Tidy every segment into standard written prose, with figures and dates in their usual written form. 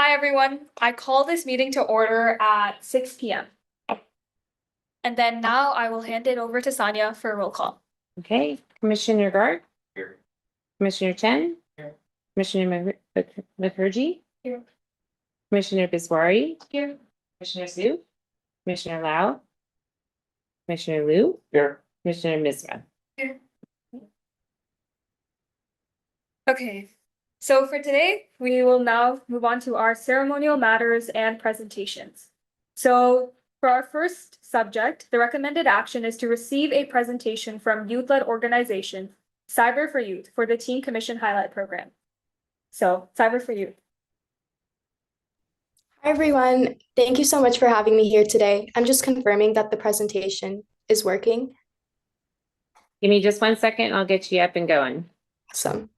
Hi, everyone. I call this meeting to order at 6 p.m. And then now I will hand it over to Sonia for a roll call. Okay, Commissioner Gart. Here. Commissioner Chen. Here. Commissioner Mukherjee. Here. Commissioner Biswari. Here. Commissioner Su. Commissioner Lau. Commissioner Liu. Here. Commissioner Misra. Here. Okay, so for today, we will now move on to our ceremonial matters and presentations. So for our first subject, the recommended action is to receive a presentation from youth-led organization, Cyber for Youth, for the Teen Commission Highlight Program. So Cyber for Youth. Hi, everyone. Thank you so much for having me here today. I'm just confirming that the presentation is working. Give me just 1 second. I'll get you up and going. Awesome.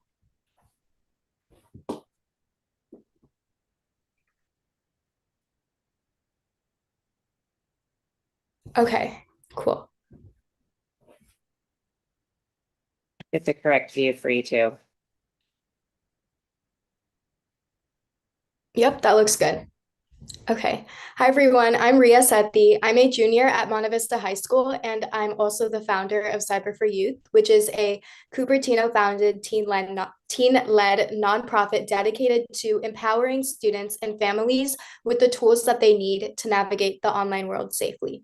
Okay, cool. Get the correct view for you too. Yep, that looks good. Okay. Hi, everyone. I'm Ria Sethi. I'm a junior at Monte Vista High School, and I'm also the founder of Cyber for Youth, which is a Cupertino-founded teen-led nonprofit dedicated to empowering students and families with the tools that they need to navigate the online world safely.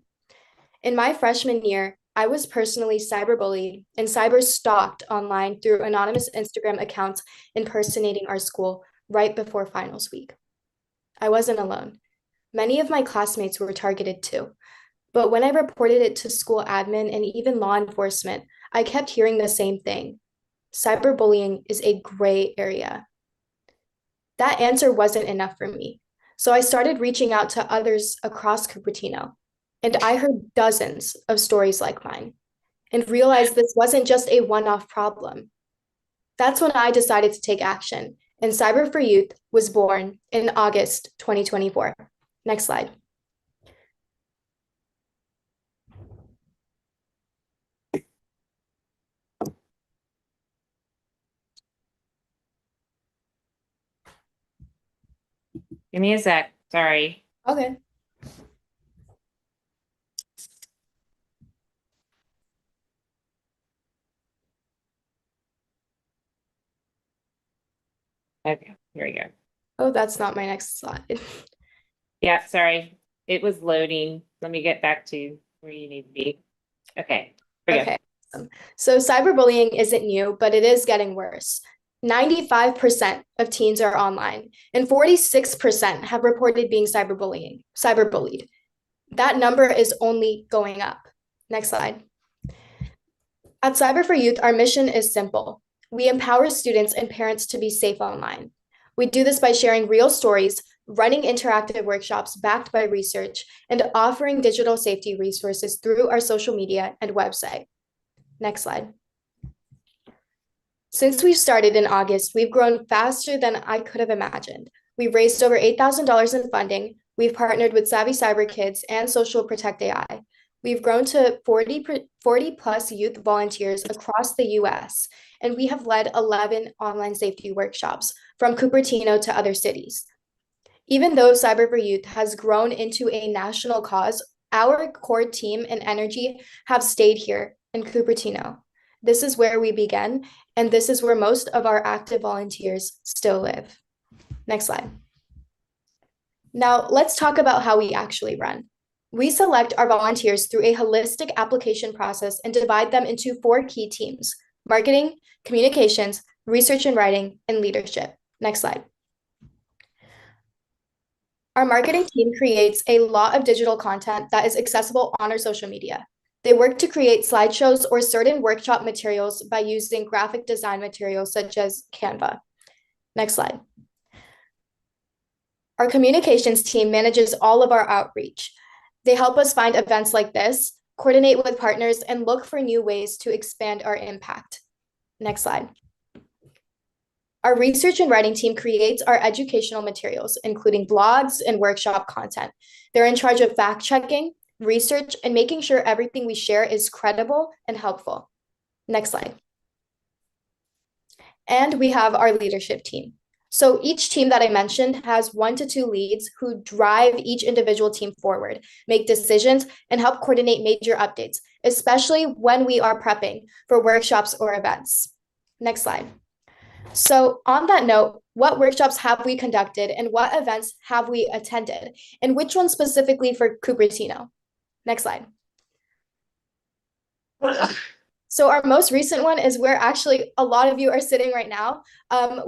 In my freshman year, I was personally cyberbullied and cyber-stalked online through anonymous Instagram accounts impersonating our school right before finals week. I wasn't alone. Many of my classmates were targeted too. But when I reported it to school admin and even law enforcement, I kept hearing the same thing. Cyberbullying is a gray area. That answer wasn't enough for me. So I started reaching out to others across Cupertino. And I heard dozens of stories like mine and realized this wasn't just a one-off problem. That's when I decided to take action, and Cyber for Youth was born in August 2024. Next slide. Give me a sec. Sorry. Okay. Okay, here we go. Oh, that's not my next slide. Yeah, sorry. It was loading. Let me get back to where you need to be. Okay. Okay. So cyberbullying isn't new, but it is getting worse. 95% of teens are online, and 46% have reported being cyberbullied. That number is only going up. Next slide. At Cyber for Youth, our mission is simple. We empower students and parents to be safe online. We do this by sharing real stories, running interactive workshops backed by research, and offering digital safety resources through our social media and website. Next slide. Since we started in August, we've grown faster than I could have imagined. We've raised over $8,000 in funding. We've partnered with Savvy Cyber Kids and Social Protect AI. We've grown to 40 plus youth volunteers across the US, and we have led 11 online safety workshops from Cupertino to other cities. Even though Cyber for Youth has grown into a national cause, our core team and energy have stayed here in Cupertino. This is where we began, and this is where most of our active volunteers still live. Next slide. Now, let's talk about how we actually run. We select our volunteers through a holistic application process and divide them into 4 key teams: marketing, communications, research and writing, and leadership. Next slide. Our marketing team creates a lot of digital content that is accessible on our social media. They work to create slideshows or certain workshop materials by using graphic design materials such as Canva. Next slide. Our communications team manages all of our outreach. They help us find events like this, coordinate with partners, and look for new ways to expand our impact. Next slide. Our research and writing team creates our educational materials, including blogs and workshop content. They're in charge of fact-checking, research, and making sure everything we share is credible and helpful. Next slide. And we have our leadership team. So each team that I mentioned has 1 to 2 leads who drive each individual team forward, make decisions, and help coordinate major updates, especially when we are prepping for workshops or events. Next slide. So on that note, what workshops have we conducted and what events have we attended? And which one specifically for Cupertino? Next slide. So our most recent one is where actually a lot of you are sitting right now.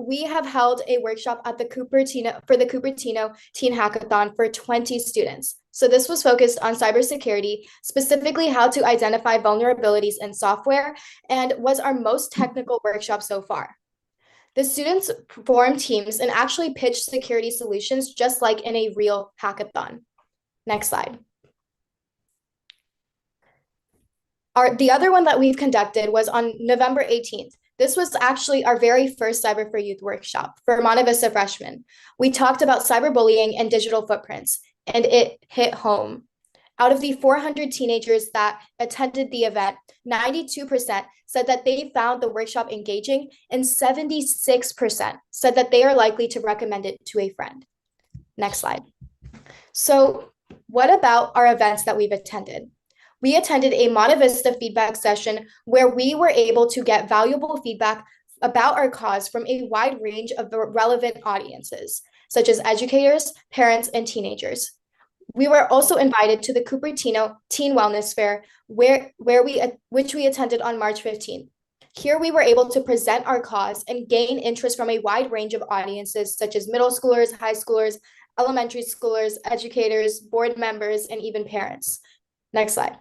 We have held a workshop at the Cupertino Teen Hackathon for 20 students. So this was focused on cybersecurity, specifically how to identify vulnerabilities in software, and was our most technical workshop so far. The students formed teams and actually pitched security solutions just like in a real hackathon. Next slide. The other one that we've conducted was on November 18th. This was actually our very first Cyber for Youth workshop for Monte Vista freshmen. We talked about cyberbullying and digital footprints, and it hit home. Out of the 400 teenagers that attended the event, 92% said that they found the workshop engaging, and 76% said that they are likely to recommend it to a friend. Next slide. So, what about our events that we've attended? We attended a Monte Vista feedback session where we were able to get valuable feedback about our cause from a wide range of relevant audiences, such as educators, parents, and teenagers. We were also invited to the Cupertino Teen Wellness Fair, which we attended on March 15th. Here we were able to present our cause and gain interest from a wide range of audiences, such as middle schoolers, high schoolers, elementary schoolers, educators, board members, and even parents. Next slide.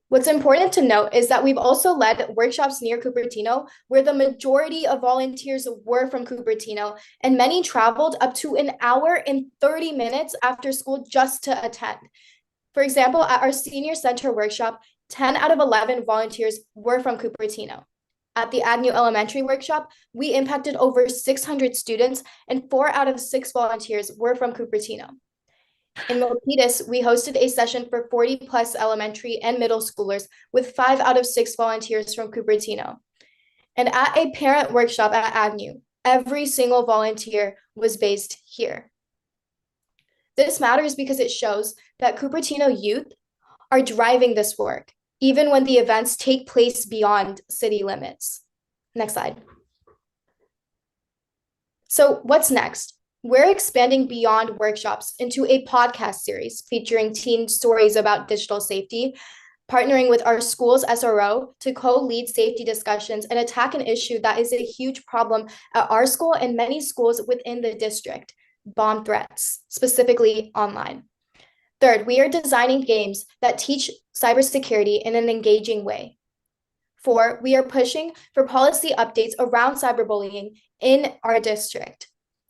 What's important to note is that we've also led workshops near Cupertino where the majority of volunteers were from Cupertino, and many traveled up to an hour and 30 minutes after school just to attend. For example, at our senior center workshop, 10 out of 11 volunteers were from Cupertino. At the Agnew Elementary workshop, we impacted over 600 students, and 4 out of 6 volunteers were from Cupertino. In Milpitas, we hosted a session for 40 plus elementary and middle schoolers with 5 out of 6 volunteers from Cupertino. And at a parent workshop at Agnew, every single volunteer was based here. This matters because it shows that Cupertino youth are driving this work, even when the events take place beyond city limits. Next slide. So what's next? We're expanding beyond workshops into a podcast series featuring teen stories about digital safety, partnering with our school's SRO to co-lead safety discussions and attack an issue that is a huge problem at our school and many schools within the district, bomb threats, specifically online. Third, we are designing games that teach cybersecurity in an engaging way. 4, we are pushing for policy updates around cyberbullying in our district.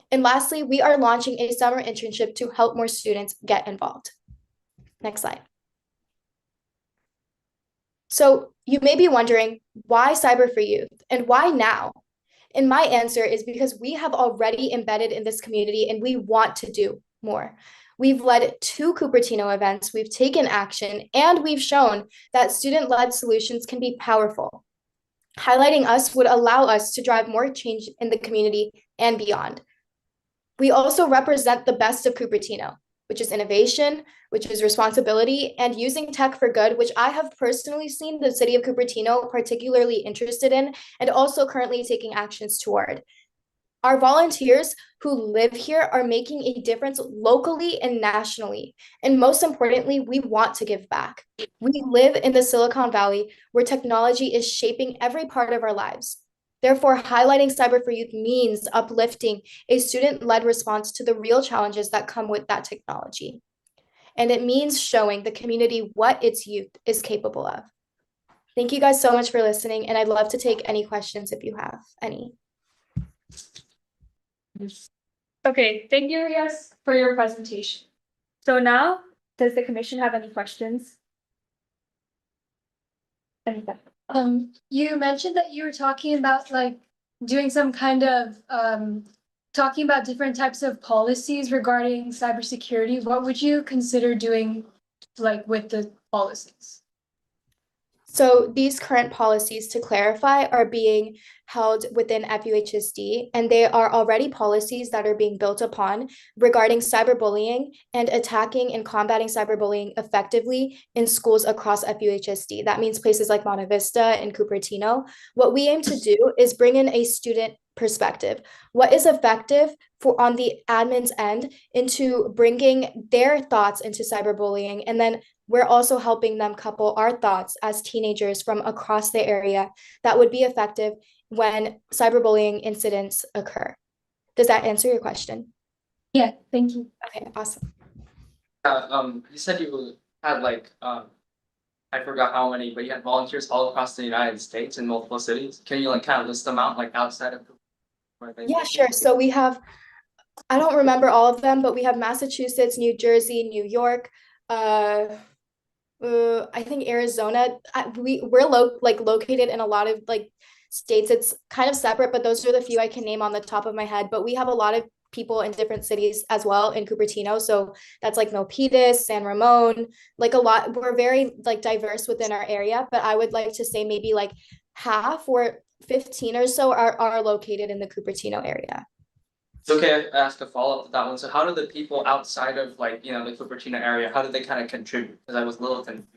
And lastly, we are launching a summer internship to help more students get involved. Next slide. So you may be wondering, why Cyber for Youth and why now? And my answer is because we have already embedded in this community and we want to do more. We've led 2 Cupertino events, we've taken action, and we've shown that student-led solutions can be powerful. Highlighting us would allow us to drive more change in the community and beyond. We also represent the best of Cupertino, which is innovation, which is responsibility, and using tech for good, which I have personally seen the city of Cupertino particularly interested in and also currently taking actions toward. Our volunteers who live here are making a difference locally and nationally. And most importantly, we want to give back. We live in the Silicon Valley where technology is shaping every part of our lives. Therefore, highlighting Cyber for Youth means uplifting a student-led response to the real challenges that come with that technology. And it means showing the community what its youth is capable of. Thank you guys so much for listening, and I'd love to take any questions if you have any. Okay, thank you, Rias, for your presentation. So now, does the commission have any questions? Anita. You mentioned that you were talking about like doing some kind of talking about different types of policies regarding cybersecurity. What would you consider doing like with the policies? So these current policies, to clarify, are being held within FUHSD, and they are already policies that are being built upon regarding cyberbullying and attacking and combating cyberbullying effectively in schools across FUHSD. That means places like Monte Vista and Cupertino. What we aim to do is bring in a student perspective. What is effective for on the admin's end into bringing their thoughts into cyberbullying, and then we're also helping them couple our thoughts as teenagers from across the area that would be effective when cyberbullying incidents occur. Does that answer your question? Yeah, thank you. Okay, awesome. You said you had like, I forgot how many, but you had volunteers all across the United States in multiple cities. Can you like kind of list them out like outside of? Where they Yeah, sure. So we have, I don't remember all of them, but we have Massachusetts, New Jersey, New York, I think Arizona. We're located in a lot of like states. It's kind of separate, but those are the few I can name on the top of my head. But we have a lot of people in different cities as well in Cupertino. So that's like Milpitas, San Ramon, like a lot. We're very like diverse within our area, but I would like to say maybe like half or 15 or so are located in the Cupertino area. It's okay I ask a follow-up to that one. So how do the people outside of like, you know, the Cupertino area, how do they kind of contribute? Because I was a little confused.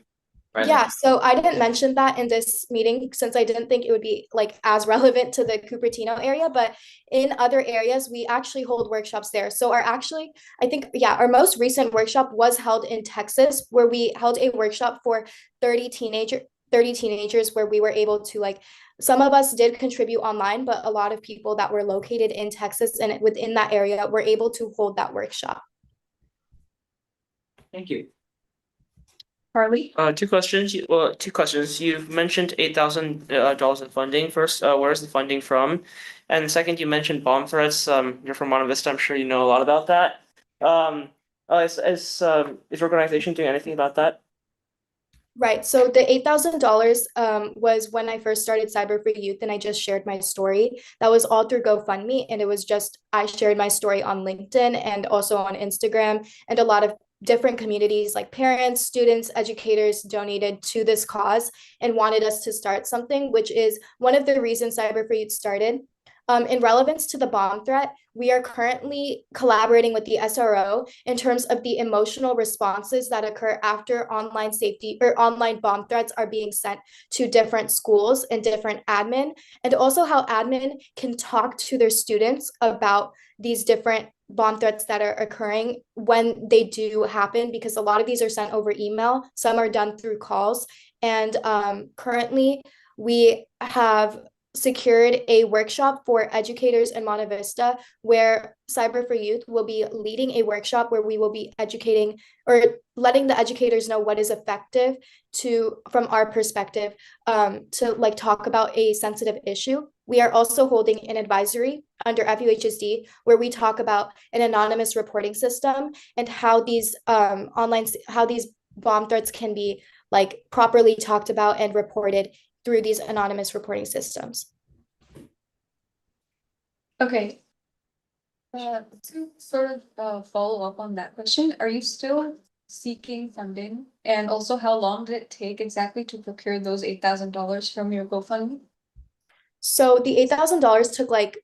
Right. Yeah, so I didn't mention that in this meeting since I didn't think it would be like as relevant to the Cupertino area, but in other areas, we actually hold workshops there. So I think, yeah, our most recent workshop was held in Texas, where we held a workshop for 30 teenagers where we were able to like, some of us did contribute online, but a lot of people that were located in Texas and within that area were able to hold that workshop. Thank you. Harley? Two questions. Two questions. You've mentioned $8,000 in funding. First, where's the funding from? And second, you mentioned bomb threats. You're from Monte Vista. I'm sure you know a lot about that. Is your organization doing anything about that? Right. So the $8,000 was when I first started Cyber for Youth, and I just shared my story. That was all through GoFundMe, and it was just I shared my story on LinkedIn and also on Instagram, and a lot of different communities like parents, students, educators donated to this cause and wanted us to start something, which is one of the reasons Cyber for Youth started. In relevance to the bomb threat, we are currently collaborating with the SRO in terms of the emotional responses that occur after online safety or online bomb threats are being sent to different schools and different admin, and also how admin can talk to their students about these different bomb threats that are occurring when they do happen, because a lot of these are sent over email, some are done through calls, and currently we have secured a workshop for educators in Monte Vista where Cyber for Youth will be leading a workshop where we will be educating or letting the educators know what is effective from our perspective to like talk about a sensitive issue. We are also holding an advisory under FUHSD where we talk about an anonymous reporting system and how these how these bomb threats can be like properly talked about and reported through these anonymous reporting systems. Okay. To sort of follow up on that question, are you still seeking funding? And also, how long did it take exactly to procure those $8,000 from your GoFundMe? So the $8,000 took like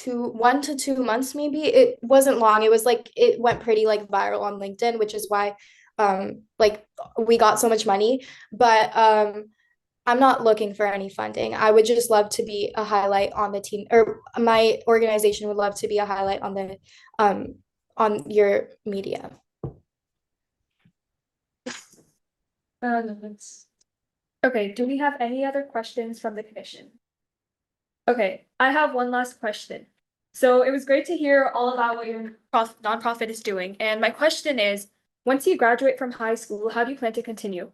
1 to 2 months, maybe. It wasn't long. It was like it went pretty like viral on LinkedIn, which is why like we got so much money. But I'm not looking for any funding. I would just love to be a highlight on the team, or my organization would love to be a highlight on the on your media. No, that's Okay, do we have any other questions from the commission? Okay, I have one last question. So it was great to hear all about what your nonprofit is doing. And my question is, once you graduate from high school, how do you plan to continue?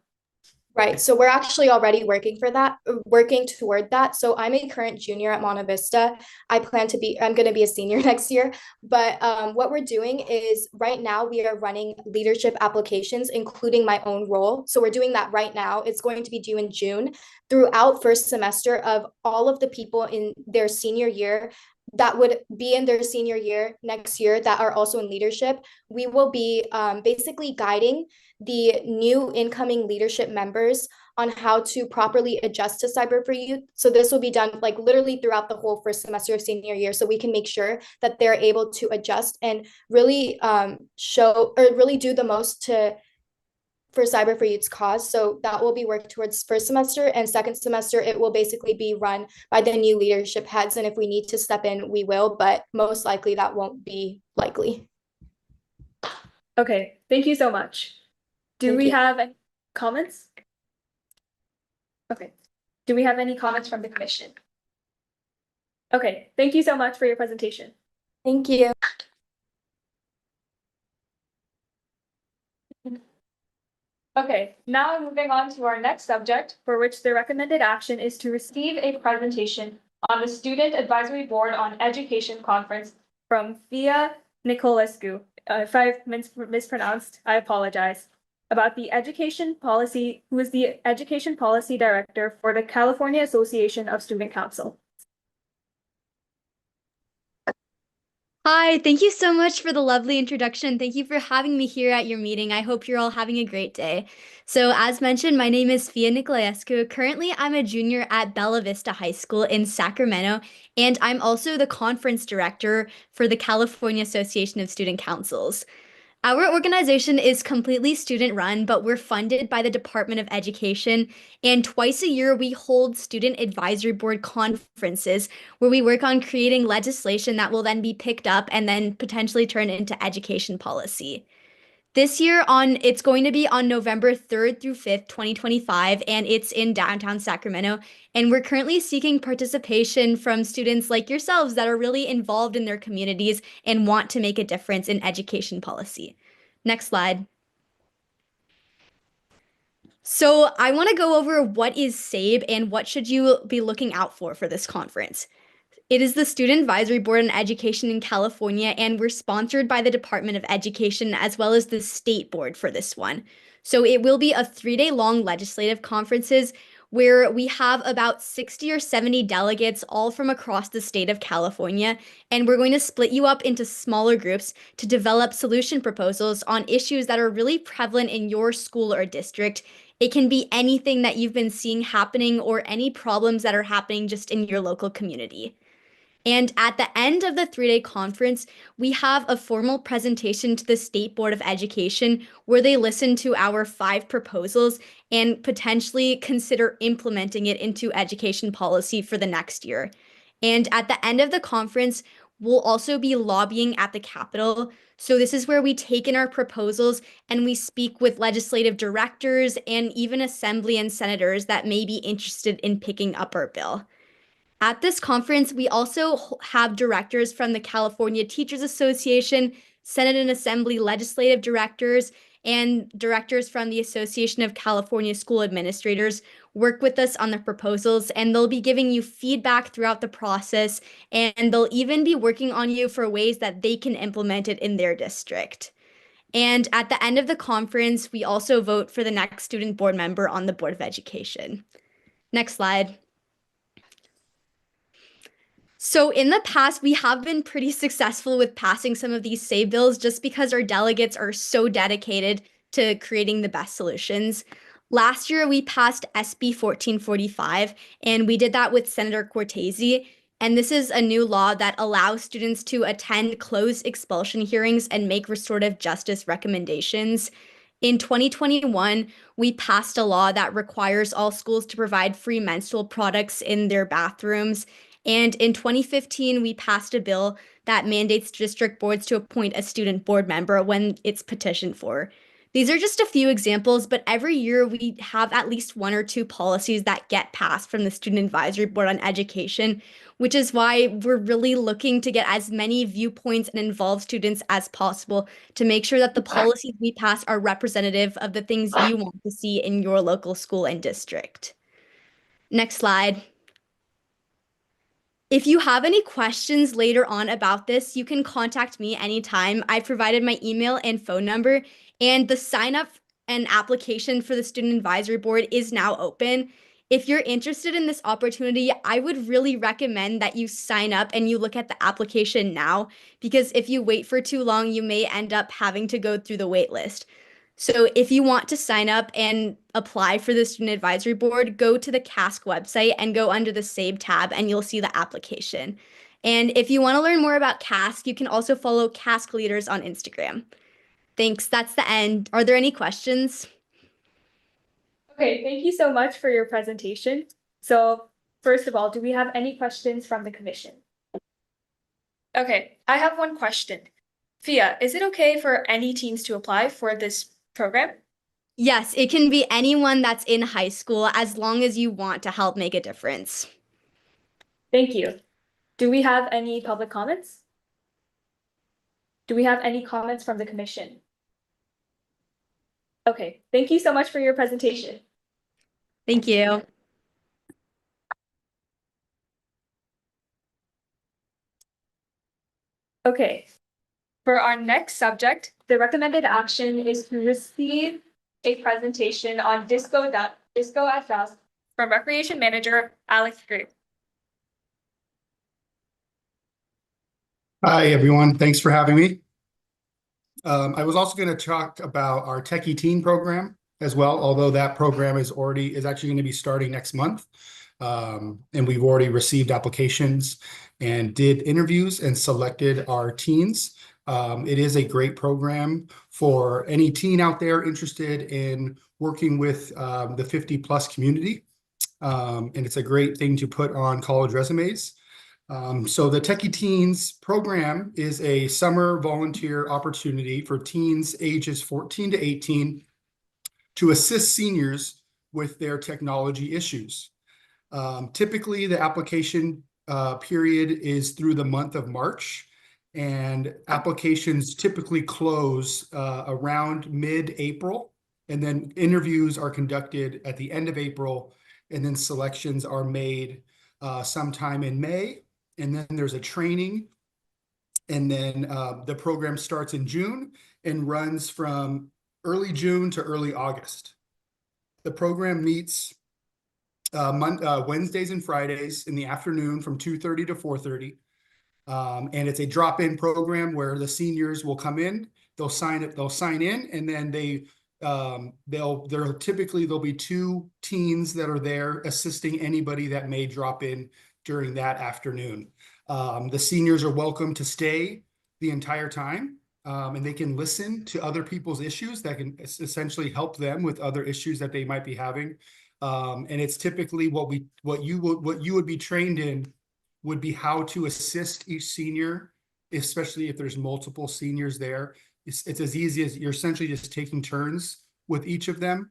Right. So we're actually already working toward that. So I'm a current junior at Monte Vista. I'm going to be a senior next year. But what we're doing is right now we are running leadership applications, including my own role. So we're doing that right now. It's going to be due in June. Throughout first semester of all of the people in their senior year that would be in their senior year next year that are also in leadership. We will be basically guiding the new incoming leadership members on how to properly adjust to Cyber for Youth. So this will be done like literally throughout the whole first semester of senior year, so we can make sure that they're able to adjust and really show or really do the most to for Cyber for Youth's cause. So that will be worked towards first semester, and second semester it will basically be run by the new leadership heads. And if we need to step in, we will, but most likely that won't be likely. Okay, thank you so much. Do Thank we you. have any comments? Okay, do we have any comments from the commission? Okay, thank you so much for your presentation. Thank you. Okay, now moving on to our next subject, for which the recommended action is to receive a presentation on the Student Advisory Board on Education Conference from Fia Nicolescu. If I've mispronounced, I apologize. About the education policy, who is the Education Policy Director for the California Association of Student Council. Hi, thank you so much for the lovely introduction. Thank you for having me here at your meeting. I hope you're all having a great day. So, as mentioned, my name is Fia Nicolaescu. Currently, I'm a junior at Bella Vista High School in Sacramento, and I'm also the conference director for the California Association of Student Councils. Our organization is completely student run, but we're funded by the Department of Education. And twice a year, we hold student advisory board conferences where we work on creating legislation that will then be picked up and then potentially turn into education policy. This year it's going to be on November 3rd through 5th, 2025, and it's in downtown Sacramento. And we're currently seeking participation from students like yourselves that are really involved in their communities and want to make a difference in education policy. Next slide. So I want to go over what is SABE and what should you be looking out for this conference. It is the Student Advisory Board on Education in California, and we're sponsored by the Department of Education as well as the state board for this one. So it will be a 3-day long legislative conferences where we have about 60 or 70 delegates all from across the state of California, and we're going to split you up into smaller groups to develop solution proposals on issues that are really prevalent in your school or district. It can be anything that you've been seeing happening or any problems that are happening just in your local community. And at the end of the 3-day conference, we have a formal presentation to the State Board of Education where they listen to our 5 proposals and potentially consider implementing it into education policy for the next year. And at the end of the conference, we'll also be lobbying at the Capitol. So this is where we take in our proposals and we speak with legislative directors and even assembly and senators that may be interested in picking up our bill. At this conference, we also have directors from the California Teachers Association, Senate and Assembly legislative directors, and directors from the Association of California School Administrators work with us on the proposals, and they'll be giving you feedback throughout the process, and they'll even be working on you for ways that they can implement it in their district. And at the end of the conference, we also vote for the next student board member on the Board of Education. Next slide. So in the past, we have been pretty successful with passing some of these SAVE bills just because our delegates are so dedicated to creating the best solutions. Last year, we passed SB 1445, and we did that with Senator Cortese. And this is a new law that allows students to attend closed expulsion hearings and make restorative justice recommendations. In 2021, we passed a law that requires all schools to provide free menstrual products in their bathrooms. And in 2015, we passed a bill that mandates district boards to appoint a student board member when it's petitioned for. These are just a few examples, but every year we have at least 1 or 2 policies that get passed from the Student Advisory Board on Education, which is why we're really looking to get as many viewpoints and involved students as possible to make sure that the policies we pass are representative of the things you want to see in your local school and district. Next slide. If you have any questions later on about this, you can contact me anytime. I provided my email and phone number, and the sign up and application for the Student Advisory Board is now open. if you're interested in this opportunity, I would really recommend that you sign up and you look at the application now, because if you wait for too long, you may end up having to go through the wait list. So if you want to sign up and apply for the Student Advisory Board, go to the CASC website and go under the SABE tab and you'll see the application. And if you want to learn more about CASC, you can also follow CASC Leaders on Instagram. Thanks, that's the end. Are there any questions? Okay, thank you so much for your presentation. So first of all, do we have any questions from the commission? Okay, I have one question. Fia, is it okay for any teens to apply for this program? Yes, it can be anyone that's in high school as long as you want to help make a difference. Thank you. Do we have any public comments? Do we have any comments from the commission? Okay, thank you so much for your presentation. Thank you. Okay, for our next subject, the recommended action is to receive a presentation on Disco at Dusk from Recreation Manager Alex Grape. Hi, everyone. Thanks for having me. I was also going to talk about our Techie Teen program as well, although that program is actually going to be starting next month. And we've already received applications and did interviews and selected our teens. It is a great program for any teen out there interested in working with the 50+ community. And it's a great thing to put on college resumes. So the Techie Teens program is a summer volunteer opportunity for teens ages 14 to 18 to assist seniors with their technology issues. Typically, the application period is through the month of March, and applications typically close around mid-April, and then interviews are conducted at the end of April, and then selections are made sometime in May. And then there's a training, and then the program starts in June and runs from early June to early August. The program meets Wednesdays and Fridays in the afternoon from 2:30 to 4:30. And it's a drop-in program where the seniors will come in, they'll sign in, and then there'll be 2 teens that are there assisting anybody that may drop in during that afternoon. The seniors are welcome to stay the entire time, and they can listen to other people's issues that can essentially help them with other issues that they might be having. And it's typically what you would be trained in would be how to assist each senior, especially if there's multiple seniors there. It's as easy as you're essentially just taking turns with each of them.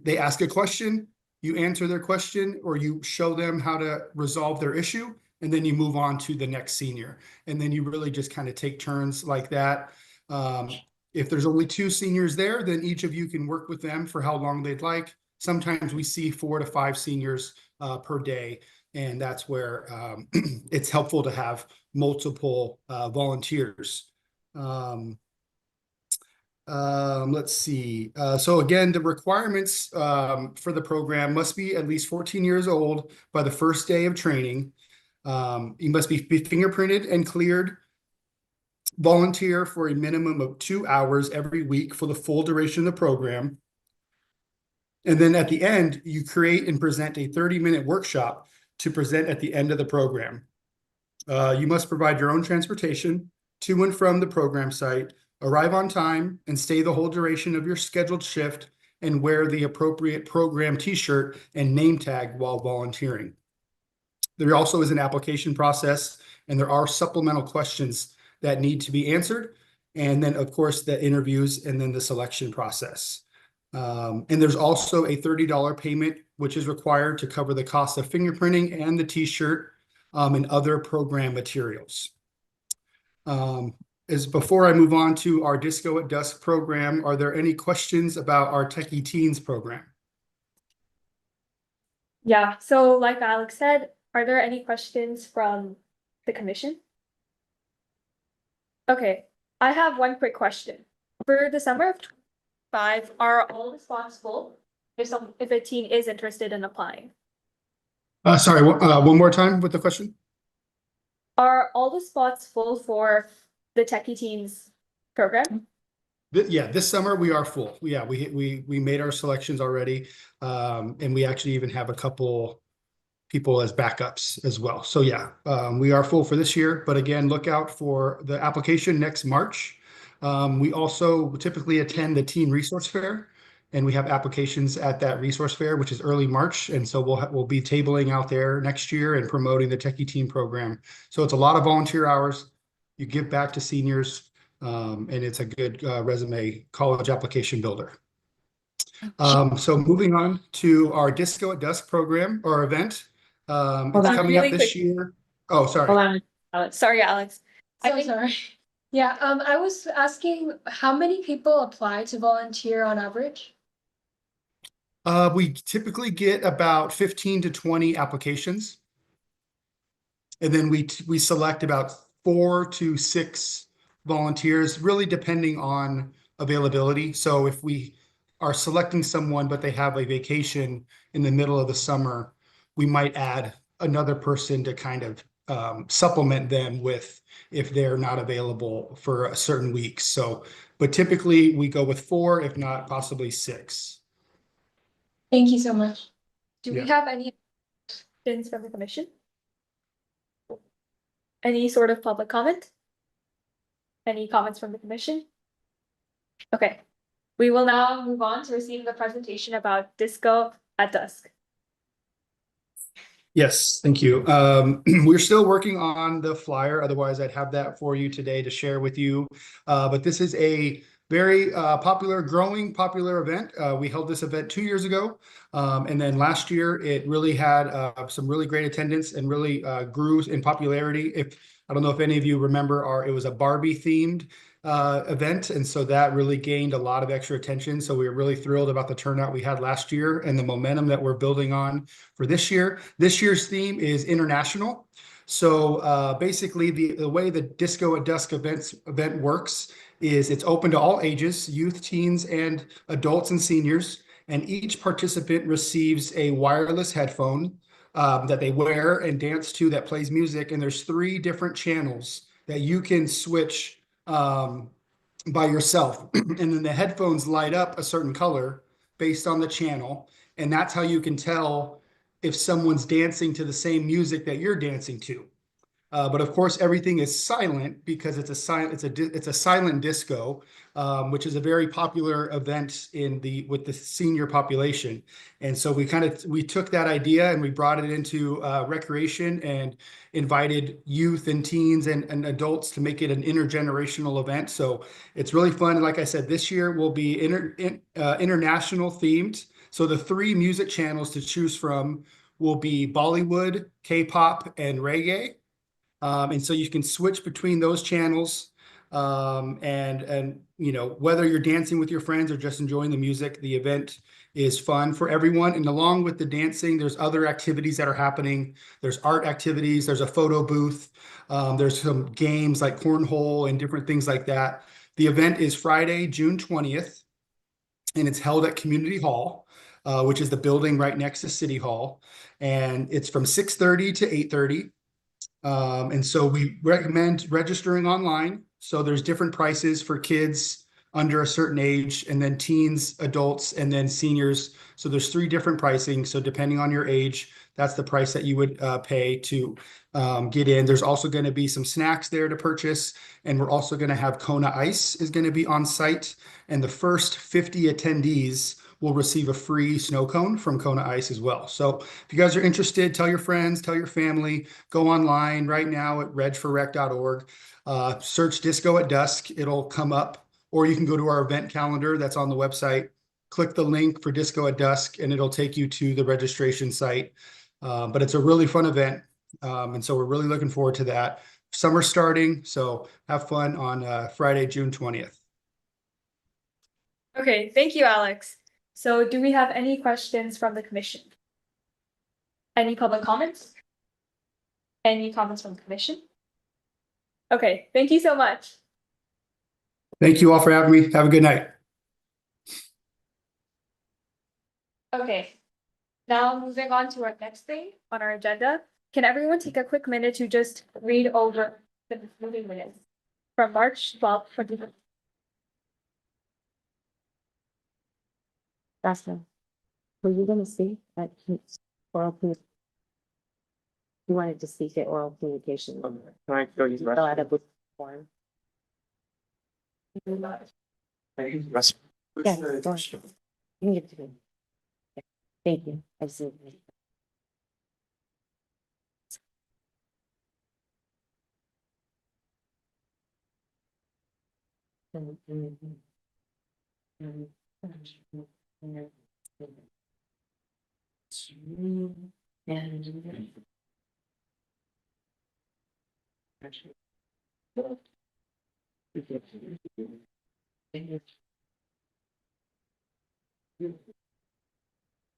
They ask a question, you answer their question, or you show them how to resolve their issue, and then you move on to the next senior. And then you really just kind of take turns like that. If there's only 2 seniors there, then each of you can work with them for how long they'd like. Sometimes we see 4 to 5 seniors per day, and that's where it's helpful to have multiple volunteers. Let's see. So again, the requirements for the program must be at least 14 years old by the first day of training. You must be fingerprinted and cleared. Volunteer for a minimum of 2 hours every week for the full duration of the program. And then at the end, you create and present a 30-minute workshop to present at the end of the program. You must provide your own transportation to and from the program site, arrive on time, and stay the whole duration of your scheduled shift, and wear the appropriate program t-shirt and name tag while volunteering. There also is an application process, and there are supplemental questions that need to be answered. And then, of course, the interviews and then the selection process. And there's also a $30 payment, which is required to cover the cost of fingerprinting and the t-shirt and other program materials. Before I move on to our Disco at Dusk program, are there any questions about our Techie Teens program? Yeah, so like Alex said, are there any questions from the commission? Okay, I have one quick question. For the summer of 2025, are all responsible if a teen is interested in applying. Sorry, one more time with the question. Are all the spots full for the Techie Teens program? Yeah, this summer we are full. Yeah, we made our selections already. And we actually even have a couple people as backups as well. So yeah, we are full for this year, but again, look out for the application next March. We also typically attend the Teen Resource Fair, and we have applications at that resource fair, which is early March. And so we'll be tabling out there next year and promoting the Techie Teen program. So it's a lot of volunteer hours. You give back to seniors, and it's a good resume college application builder. So moving on to our Disco at Dusk program or event. Hold It's on. coming up Really this quick. year. Oh, sorry. Hold on, Alex. Sorry, Alex. So sorry. Yeah, I was asking how many people apply to volunteer on average? We typically get about 15 to 20 applications. And then we select about 4 to 6 volunteers, really depending on availability. So if we are selecting someone, but they have a vacation in the middle of the summer, we might add another person to kind of supplement them with if they're not available for a certain week. So, but typically we go with 4, if not possibly 6. Thank you so much. Do Yeah. we have any questions from the commission? Any sort of public comment? Any comments from the commission? Okay, we will now move on to receiving the presentation about Disco at Dusk. Yes, thank you. We're still working on the flyer. Otherwise, I'd have that for you today to share with you. But this is a very growing popular event. We held this event 2 years ago. And then last year, it really had some really great attendance and really grew in popularity. I don't know if any of you remember, it was a Barbie themed event. And so that really gained a lot of extra attention. So we were really thrilled about the turnout we had last year and the momentum that we're building on for this year. This year's theme is international. So basically the way the Disco at Dusk event works is it's open to all ages, youth, teens, and adults and seniors. And each participant receives a wireless headphone that they wear and dance to that plays music. And there's 3 different channels that you can switch by yourself. And then the headphones light up a certain color based on the channel. And that's how you can tell if someone's dancing to the same music that you're dancing to. But of course, everything is silent because it's a silent disco, which is a very popular event with the senior population. And so we took that idea and we brought it into recreation and invited youth and teens and adults to make it an intergenerational event. So it's really fun. And like I said, this year will be international themed. So the 3 music channels to choose from will be Bollywood, K-pop, and reggae. And so you can switch between those channels, and whether you're dancing with your friends or just enjoying the music, the event is fun for everyone. And along with the dancing, there's other activities that are happening. There's art activities, there's a photo booth, there's some games like cornhole and different things like that. The event is Friday, June 20th, and it's held at Community Hall, which is the building right next to City Hall. And it's from 6:30 to 8:30. And so we recommend registering online. So there's different prices for kids under a certain age, and then teens, adults, and then seniors. So there's 3 different pricing. So depending on your age, that's the price that you would pay to get in. There's also going to be some snacks there to purchase. And we're also going to have Kona Ice is going to be on site. And the first 50 attendees will receive a free snow cone from Kona Ice as well. So if you guys are interested, tell your friends, tell your family, go online right now at regforrec.org, search Disco at Dusk, it'll come up, or you can go to our event calendar that's on the website, click the link for Disco at Dusk, and it'll take you to the registration site. But it's a really fun event. And so we're really looking forward to that. Summer's starting, so have fun on Friday, June 20th. Okay, thank you, Alex. So do we have any questions from the commission? Any public comments? Any comments from the commission? Okay, thank you so much. Thank you all for having me. Have a good night. Okay. Now moving on to our next thing on our agenda. Can everyone take a quick minute to just read over the meeting minutes from March 12th, 2020? Awesome. Were you gonna see that oral communication? You wanted to seek it oral communication. Can I go use the Fill out a restroom? book form. Can I use the restroom? Yeah, go ahead. You can give it to me. Yeah, thank you. Absolutely.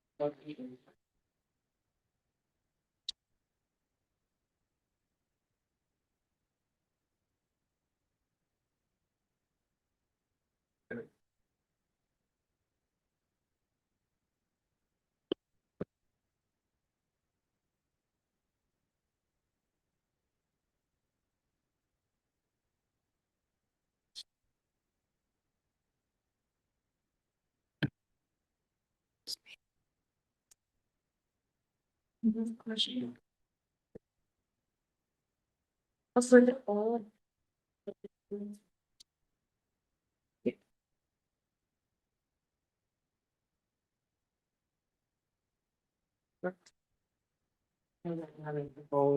Oh,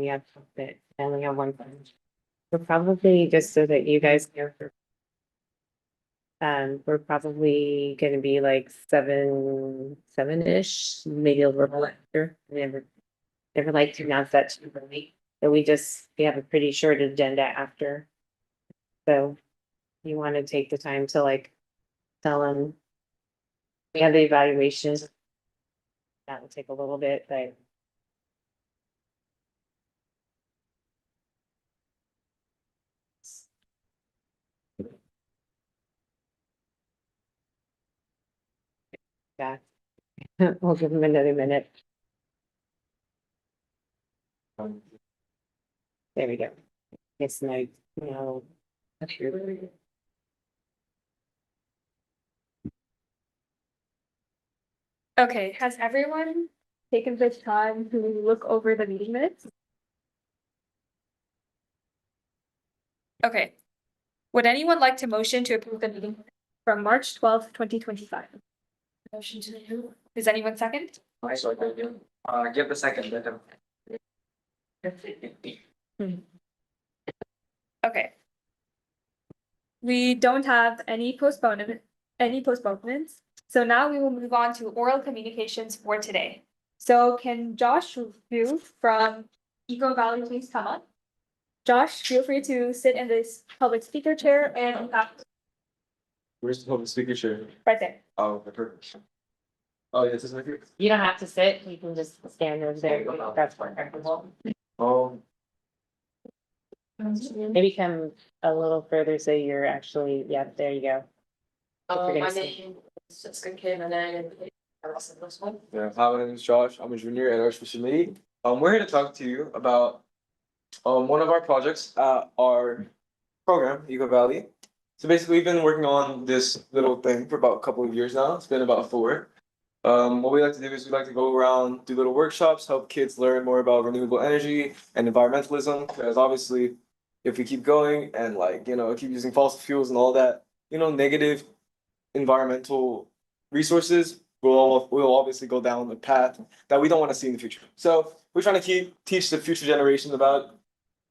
yeah, but I only have one phone. We're probably, just so that you guys know. We're probably gonna be like seven-ish, maybe a little after. Never like to announce that too early. So we have a pretty short agenda after. So you want to take the time to like tell them we have the evaluation. That will take a little bit, but yeah, we'll give them another minute. There we go. It's no, no. Okay, has everyone taken the time to look over the meeting minutes? Okay. Would anyone like to motion to approve the meeting minutes from March 12th, 2025? Motion to approve. Is anyone second? I saw that, give the second, let them. Okay. We don't have any postponements. So now we will move on to oral communications for today. So can Josh Yu from Eco Valley please come up? Josh, feel free to sit in this public speaker chair and Where's the public speaker chair? right there. Oh, the perfect. Oh, yeah, this is my here. You don't have to sit, you can just stand over there. That's more comfortable. Oh, Maybe come a little further so you're actually, yeah, there you go. My name is Jessica Kim and I lost this one. yeah, hi, my name is Josh. I'm a junior at Archbishop Lee. We're here to talk to you about one of our projects at our program, Eco Valley. So basically, we've been working on this little thing for about a couple of years now. It's been about 4. What we like to do is we like to go around, do little workshops, help kids learn more about renewable energy and environmentalism. Because obviously, if we keep going and keep using fossil fuels and all that, negative environmental resources, we'll obviously go down a path that we don't want to see in the future. So we're trying to teach the future generations about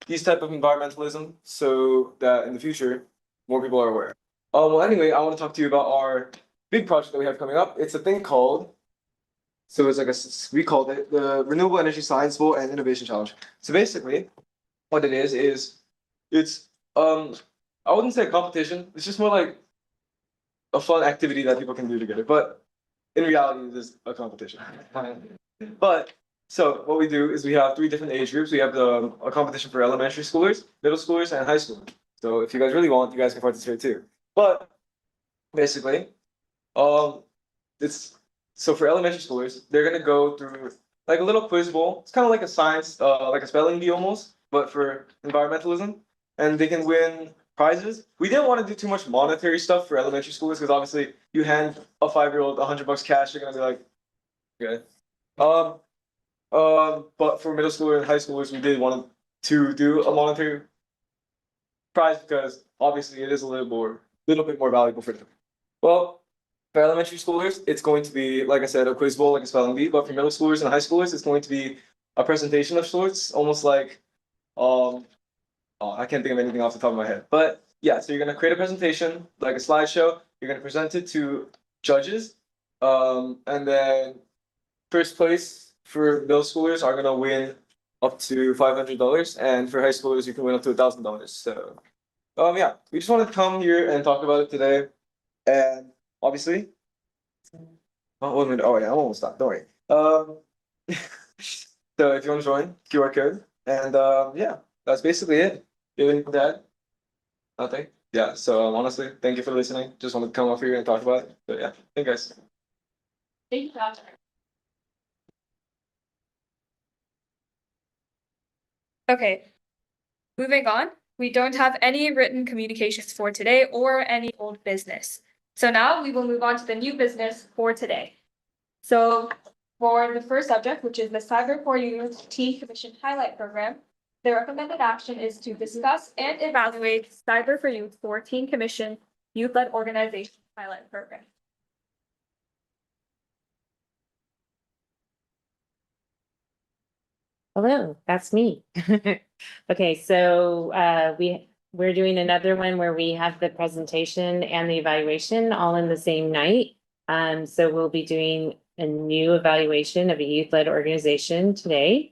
these type of environmentalism so that in the future more people are aware. Well, anyway, I want to talk to you about our big project that we have coming up. It's a thing called, so it's like we called it the Renewable Energy Science Bowl and Innovation Challenge. So basically, what it is it's I wouldn't say a competition. It's just more like a fun activity that people can do together. But in reality, it is a competition. But so what we do is we have 3 different age groups. We have a competition for elementary schoolers, middle schoolers, and high schoolers. So if you guys really want, you guys can participate too. But basically, it's so for elementary schoolers, they're gonna go through like a little quiz bowl. It's kind of like a science, like a spelling bee almost, but for environmentalism, and they can win prizes. We didn't want to do too much monetary stuff for elementary schoolers because obviously you hand a 5-year-old $100 cash, you're gonna be like, okay. But for middle schoolers and high schoolers, we did want to do a monetary prize because obviously it is a little bit more valuable for them. Well, for elementary schoolers, it's going to be, like I said, a quiz bowl, like a spelling bee. But for middle schoolers and high schoolers, it's going to be a presentation of sorts, almost like, oh, I can't think of anything off the top of my head. But yeah, so you're gonna create a presentation, like a slideshow. You're gonna present it to judges, and then first place for middle schoolers are gonna win up to $500, and for high schoolers, you can win up to $1,000. So, yeah, we just wanted to come here and talk about it today, and obviously. Oh, 1 minute. Oh yeah, I'm almost done. Don't worry. So if you want to join, QR code, and yeah, that's basically it. You have anything to add? Nothing. Yeah. So honestly, thank you for listening. Just wanted to come up here and talk about it. But yeah, thank you guys. Thank you. Okay. Moving on, we don't have any written communications for today or any old business. So now we will move on to the new business for today. So for the first subject, which is the Cyber for Youth Teen Commission Highlight Program, the recommended action is to discuss and evaluate Cyber for Youth for Teen Commission Youth-led Organization Highlight Program. Hello, that's me. Okay, so we're doing another one where we have the presentation and the evaluation all in the same night. So we'll be doing a new evaluation of a youth-led organization today.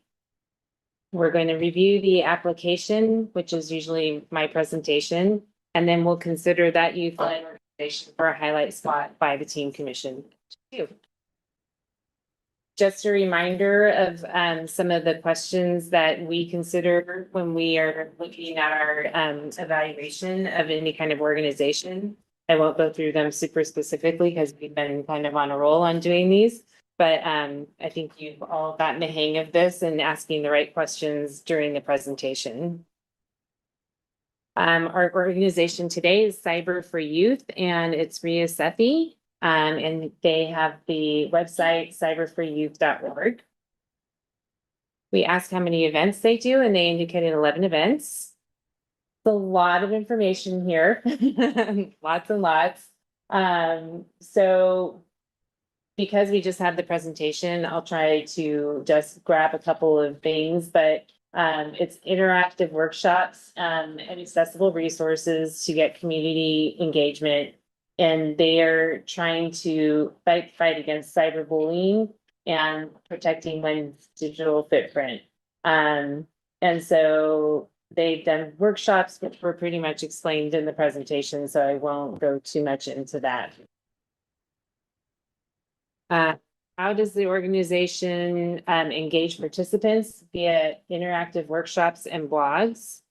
We're going to review the application, which is usually my presentation, and then we'll consider that youth-led organization for a highlight spot by the team commission. Just a reminder of some of the questions that we consider when we are looking at our evaluation of any kind of organization. I won't go through them super specifically because we've been kind of on a roll on doing these, but I think you've all gotten the hang of this and asking the right questions during the presentation. Our organization today is Cyber for Youth, and it's Ria Sethi. And they have the website cyberforyouth.org. We asked how many events they do, and they indicated 11 events. It's a lot of information here, lots and lots. So because we just had the presentation, I'll try to just grab a couple of things, but it's interactive workshops and accessible resources to get community engagement. And they are trying to fight against cyberbullying and protecting one's digital footprint. And so they've done workshops, which were pretty much explained in the presentation, so I won't go too much into that. How does the organization engage participants via interactive workshops and blogs?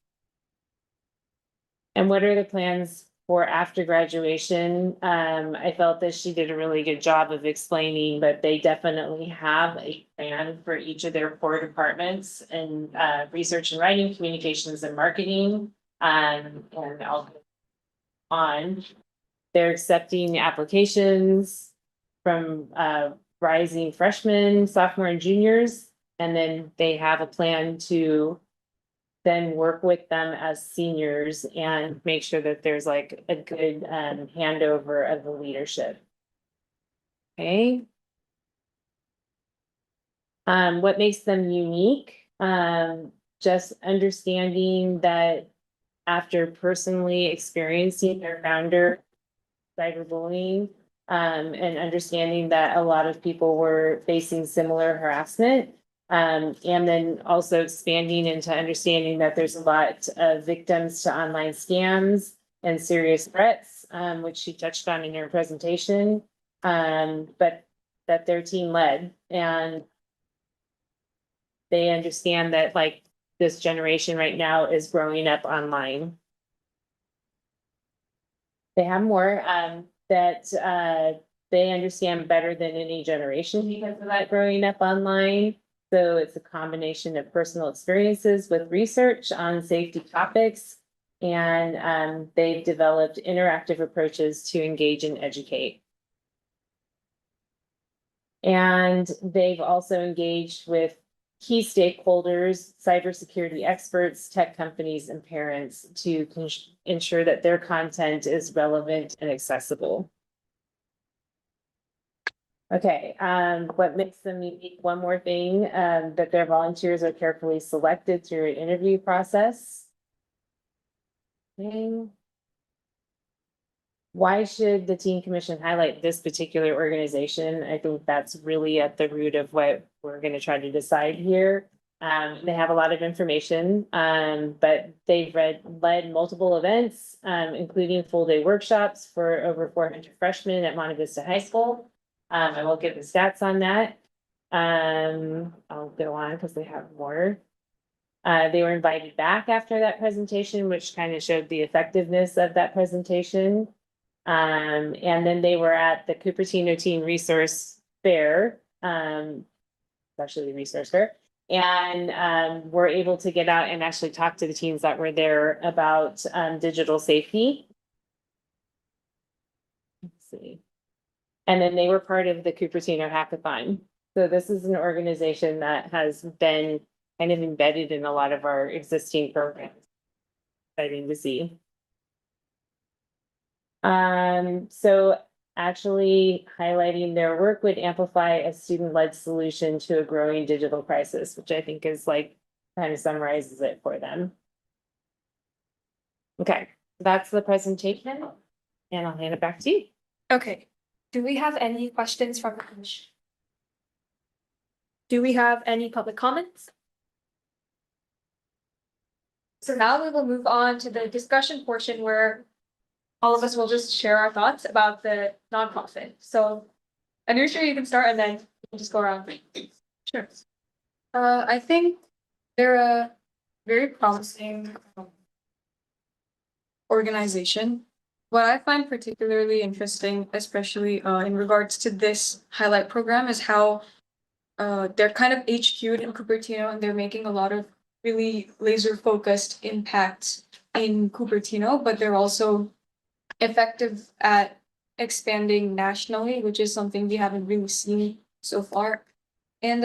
And what are the plans for after graduation? I felt that she did a really good job of explaining, but they definitely have a plan for each of their core departments and research and writing, communications and marketing. And I'll go on. They're accepting applications from rising freshmen, sophomore and juniors, and then they have a plan to then work with them as seniors and make sure that there's like a good handover of the leadership. Okay. What makes them unique? Just understanding that after personally experiencing their founder cyberbullying, and understanding that a lot of people were facing similar harassment. And then also expanding into understanding that there's a lot of victims to online scams and serious threats, which she touched on in her presentation, but that their team led, and they understand that like this generation right now is growing up online. They have more that they understand better than any generation because of that growing up online. So it's a combination of personal experiences with research on safety topics. And they've developed interactive approaches to engage and educate. And they've also engaged with key stakeholders, cybersecurity experts, tech companies, and parents to ensure that their content is relevant and accessible. Okay, what makes them unique? One more thing, that their volunteers are carefully selected through an interview process. Okay. Why should the Teen Commission highlight this particular organization? I think that's really at the root of what we're going to try to decide here. They have a lot of information, but they've led multiple events, including full-day workshops for over 400 freshmen at Monte Vista High School. I won't give the stats on that. I'll go on because they have more. They were invited back after that presentation, which kind of showed the effectiveness of that presentation. And then they were at the Cupertino Teen Resource Fair, especially the Resource Fair, and were able to get out and actually talk to the teens that were there about digital safety. Let's see. And then they were part of the Cupertino Hackathon. So this is an organization that has been kind of embedded in a lot of our existing programs. Exciting to see. So actually highlighting their work would amplify a student-led solution to a growing digital crisis, which I think is like kind of summarizes it for them. Okay, that's the presentation, and I'll hand it back to you. Okay, do we have any questions from the commission? Do we have any public comments? So now we will move on to the discussion portion where all of us will just share our thoughts about the nonprofit. So Anusha, you can start and then we'll just go around. Sure. I think they're a very promising organization. What I find particularly interesting, especially in regards to this highlight program, is how they're kind of HQ'd in Cupertino and they're making a lot of really laser focused impacts in Cupertino, but they're also effective at expanding nationally, which is something we haven't really seen so far. And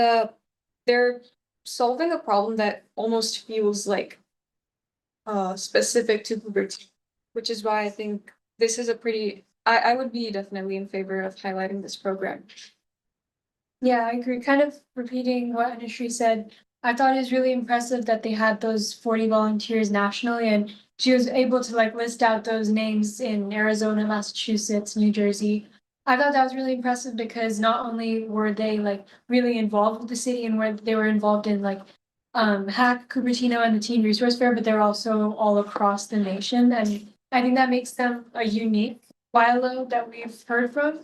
they're solving a problem that almost feels like specific to Cupertino, which is why I think this is a pretty, I would be definitely in favor of highlighting this program. Yeah, I agree. Kind of repeating what Anushree said, I thought it was really impressive that they had those 40 volunteers nationally, and she was able to like list out those names in Arizona, Massachusetts, New Jersey. I thought that was really impressive because not only were they like really involved with the city and where they were involved in like Hack, Cupertino, and the Teen Resource Fair, but they're also all across the nation, and I think that makes them a unique Philo that we've heard from.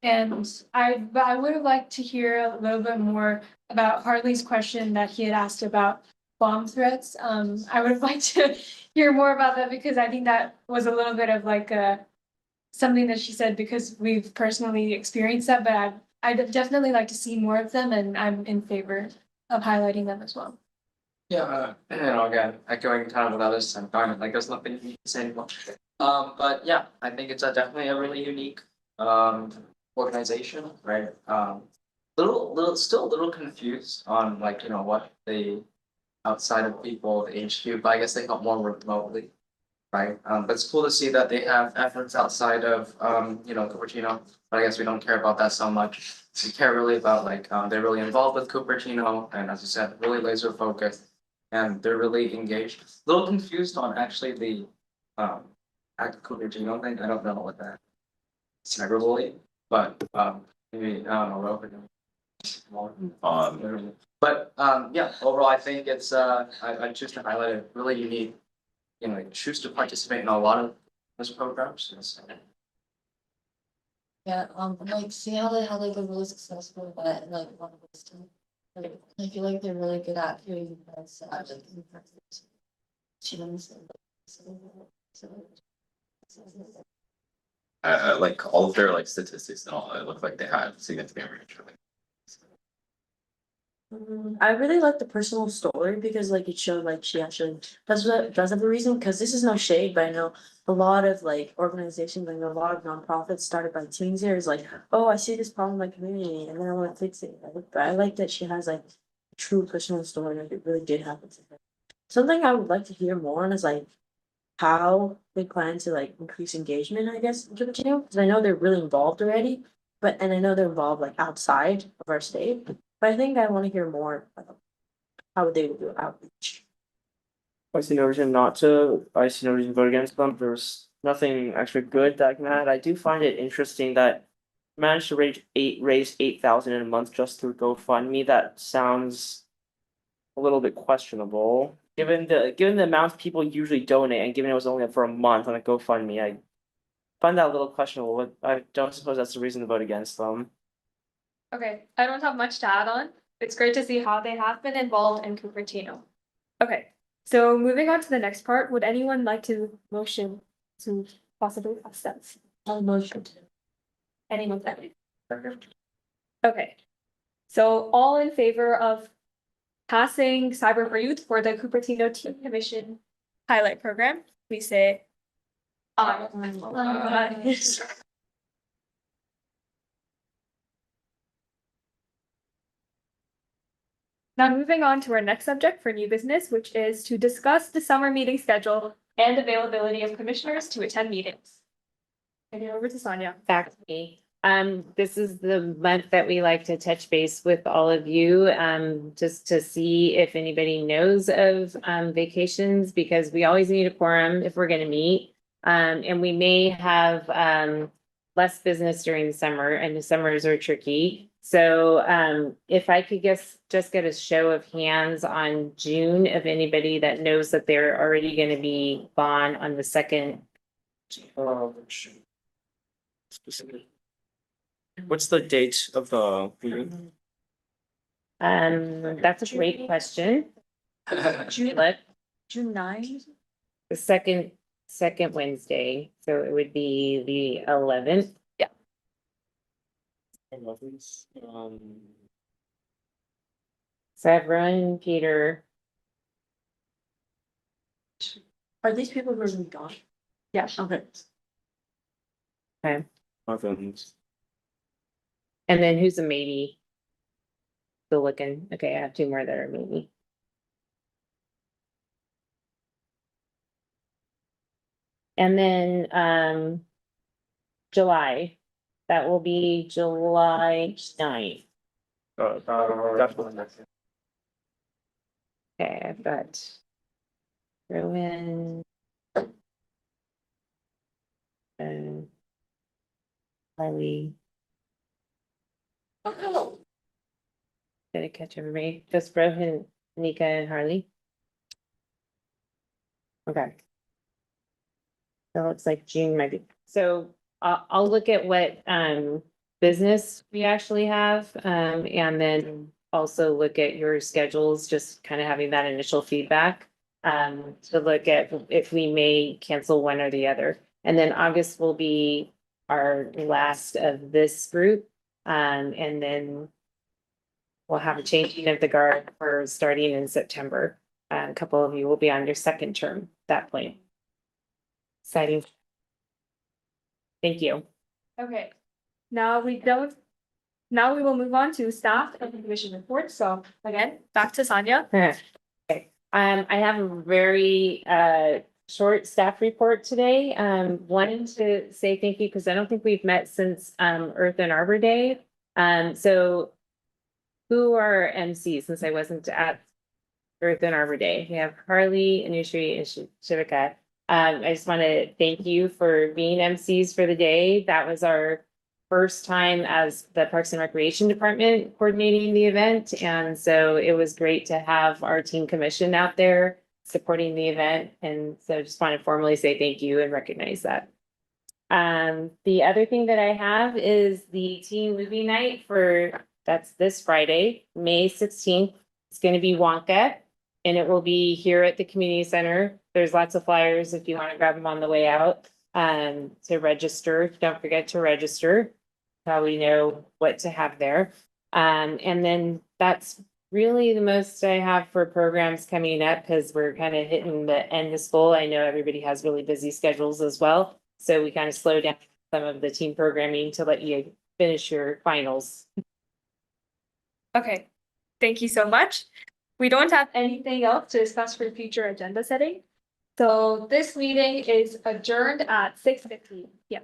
And I would have liked to hear a little bit more about Hartley's question that he had asked about bomb threats. I would have liked to hear more about that because I think that was a little bit of like something that she said because we've personally experienced that, but I'd definitely like to see more of them, and I'm in favor of highlighting them as well. Yeah, again, echoing kind of what others said, darn it, like there's nothing to say anymore. But yeah, I think it's definitely a really unique organization, right? Still a little confused on like, what the outside of people, the HQ, but I guess they help more remotely, right? But it's cool to see that they have efforts outside of, Cupertino, but I guess we don't care about that so much. We care really about like, they're really involved with Cupertino, and as you said, really laser focused, and they're really engaged. A little confused on actually the, Act Cupertino thing, I don't know what that cyberbullying, but maybe I don't know, we're open. But yeah, overall I think it's I choose to highlight a really unique, choose to participate in a lot of those programs. Yeah, like see how they had like a really successful event like one of those two. Like, I feel like they're really good at doing events that are like students and like all of their like statistics and all, it looked like they had significant range. I really like the personal story because like it showed like she actually does have a reason, because this is no shade, but I know a lot of like organizations, like a lot of nonprofits started by teens here is like, oh, I see this problem in my community and then I want to fix it. But I like that she has like a true personal story, like it really did happen to her. Something I would like to hear more on is like how they plan to like increase engagement, I guess, in Cupertino, because I know they're really involved already, but and I know they're involved like outside of our state. But I think I want to hear more about how they would do outreach. I see no reason to vote against them. There's nothing extra good that I can add. I do find it interesting that managed to raise 8,000 in a month just through GoFundMe. That sounds a little bit questionable. Given the amount of people usually donate and given it was only for a month on a GoFundMe, I find that a little questionable, but I don't suppose that's the reason to vote against them. Okay, I don't have much to add on. It's great to see how they have been involved in Cupertino. Okay, so moving on to the next part, would anyone like to motion to possibly pass that? I'll motion to. Anyone that way? Okay, so all in favor of passing Cyber for Youth for the Cupertino Teen Commission pilot program, please say aye. Aye. Now moving on to our next subject for new business, which is to discuss the summer meeting schedule and availability of commissioners to attend meetings. Turn it over to Sonia. Back to me. This is the month that we like to touch base with all of you, just to see if anybody knows of, vacations, because we always need a quorum if we're gonna meet. And we may have, less business during the summer, and the summers are tricky. So, if I could just get a show of hands on June of anybody that knows that they're already gonna be gone on the second. Specifically. What's the date of the meeting? That's a great question. Look, June 9th? the second Wednesday, so it would be the 11th. Severin, Peter, Are these people who are gonna be gone? Yeah. Okay. and then who's a maybe? Still looking. Okay, I have two more that are maybe. And then, July, that will be July 9th. Definitely. Okay, I've got. Throw in. And. Harley. Did I catch everybody? Just Rohan, Nika and Harley? Okay. So it looks like June might be, so I'll look at what business we actually have, and then also look at your schedules, just kind of having that initial feedback. To look at if we may cancel one or the other. And then August will be our last of this group. And then we'll have a changing of the guard for starting in September. A couple of you will be on your second term at that point. Exciting. Thank you. Okay, now we will move on to staff and commission reports. So again, back to Sonia. Okay, I have a very short staff report today. Wanted to say thank you because I don't think we've met since Earth and Arbor Day. So who are MCs since I wasn't at Earth and Arbor Day? We have Harley, Anushri, and Shivika. I just want to thank you for being MCs for the day. That was our first time as the Parks and Recreation Department coordinating the event. And so it was great to have our team commission out there supporting the event. And so I just want to formally say thank you and recognize that. The other thing that I have is the teen movie night that's this Friday, May 16th. It's going to be Wonka. And it will be here at the community center. There's lots of flyers if you want to grab them on the way out. to register. Don't forget to register. Probably know what to have there. And then that's really the most I have for programs coming up because we're kind of hitting the end of school. I know everybody has really busy schedules as well. So we kind of slow down some of the team programming to let you finish your finals. Okay, thank you so much. We don't have anything else to discuss for future agenda setting. So this meeting is adjourned at 6:50 p.m.